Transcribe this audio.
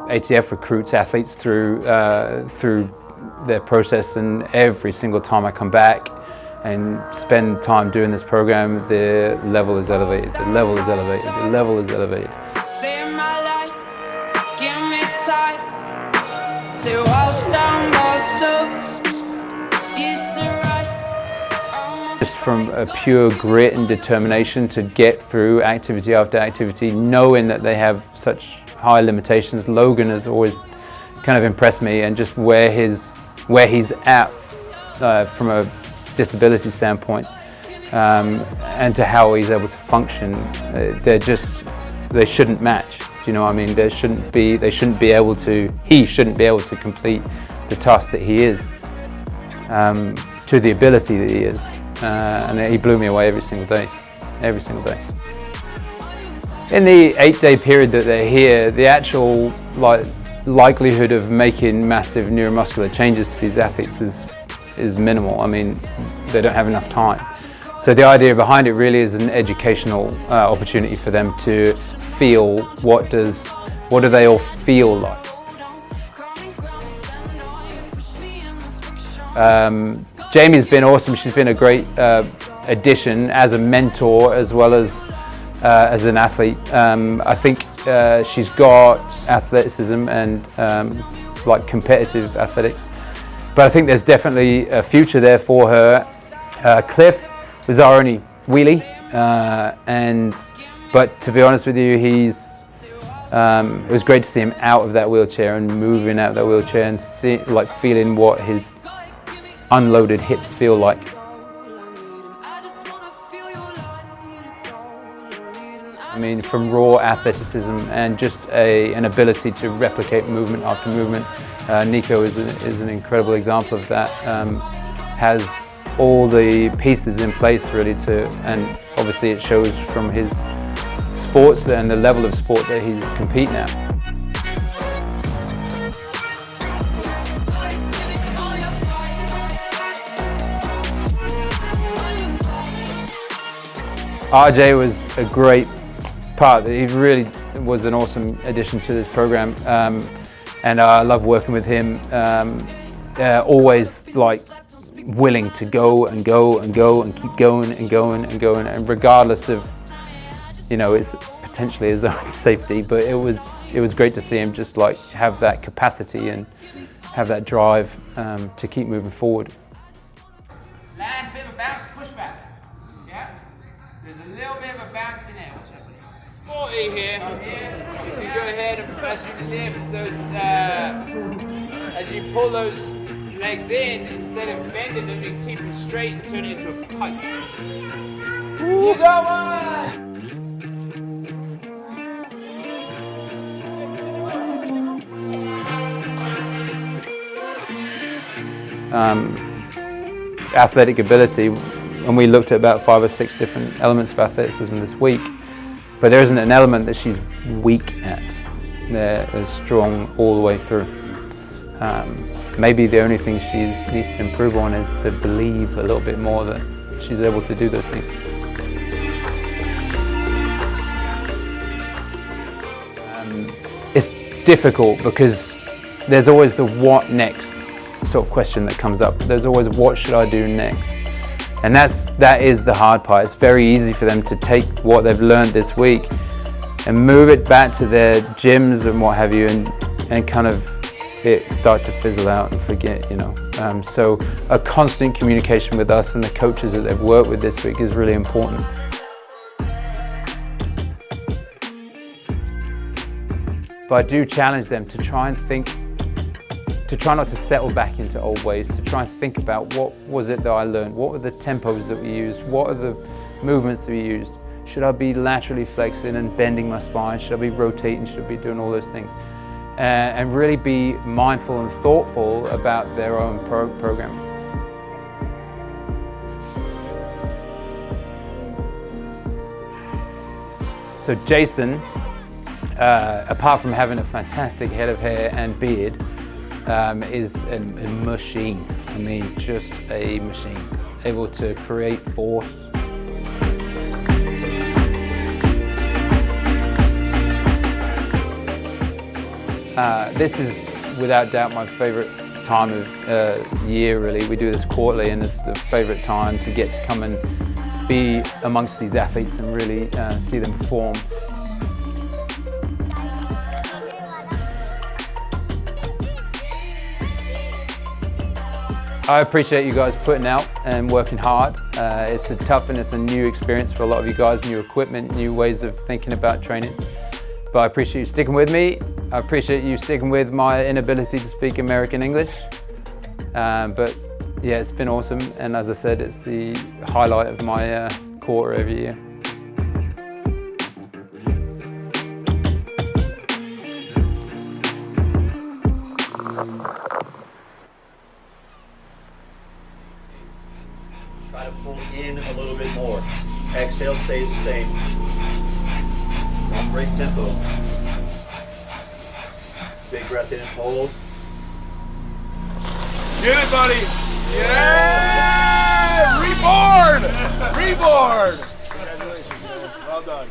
ATF recruits athletes through their process, and every single time I come back and spend time doing this program, the level is elevated, the level is elevated, the level is elevated. Just from a pure grit and determination to get through activity after activity, knowing that they have such high limitations. Logan has always kind of impressed me, and just where he's at from a disability standpoint, and to how he's able to function, they shouldn't match. Do you know what I mean? He shouldn't be able to complete the task that he is, to the ability that he is. And he blew me away every single day. In the 8-day period that they're here, the actual likelihood of making massive neuromuscular changes to these athletes is minimal. I mean, they don't have enough time. So the idea behind it really is an educational opportunity for them to feel what do they all feel like. Jamie's been awesome. She's been a great addition as a mentor as well as an athlete. I think she's got athleticism and competitive athletics, but I think there's definitely a future there for her. Cliff was our only wheelie, but to be honest with you, it was great to see him out of that wheelchair and moving out of that wheelchair and feeling what his unloaded hips feel like. I mean, from raw athleticism and just an ability to replicate movement after movement. Nico is an incredible example of that. Has all the pieces in place really and obviously it shows from his sports and the level of sport that he's competing at. RJ was a great part. He really was an awesome addition to this program, and I love working with him. Always willing to go and go and go and keep going and going and going, and regardless of it's potentially his own safety. But it was great to see him just have that capacity and have that drive to keep moving forward. Land, bit of a bounce, push back. Yeah. There's a little bit of a bounce in there. Sporty here. You can go ahead and press the lift those as you pull those legs in, instead of bending them, you keep them straight and turn it into a pike. You got one! Athletic ability, and we looked at about 5 or 6 different elements of athleticism this week, but there isn't an element that she's weak at. They're strong all the way through. Maybe the only thing she needs to improve on is to believe a little bit more that she's able to do those things. It's difficult because there's always the what next sort of question that comes up. There's always what should I do next? And that is the hard part. It's very easy for them to take what they've learned this week and move it back to their gyms and what have you, and kind of start to fizzle out and forget, So a constant communication with us and the coaches that they've worked with this week is really important. But I do challenge them to try and try not to settle back into old ways, to try and think about what was it that I learned, what were the tempos that we used, what are the movements that we used, should I be laterally flexing and bending my spine, should I be rotating, should I be doing all those things, and really be mindful and thoughtful about their own program. So Jason, apart from having a fantastic head of hair and beard, is a machine. I mean, just a machine, able to create force. This is without doubt my favorite time of year, really. We do this quarterly, and it's the favorite time to get to come and be amongst these athletes and really see them perform. I appreciate you guys putting out and working hard. It's a tough and it's a new experience for a lot of you guys, new equipment, new ways of thinking about training. But I appreciate you sticking with me. I appreciate you sticking with my inability to speak American English. But yeah, it's been awesome. And as I said, it's the highlight of my quarter every year. Try to pull in a little bit more. Exhale stays the same. Don't break tempo. Big breath in and hold. Get it, buddy! Yeah! Reborn! Reborn! Congratulations, man. Well done.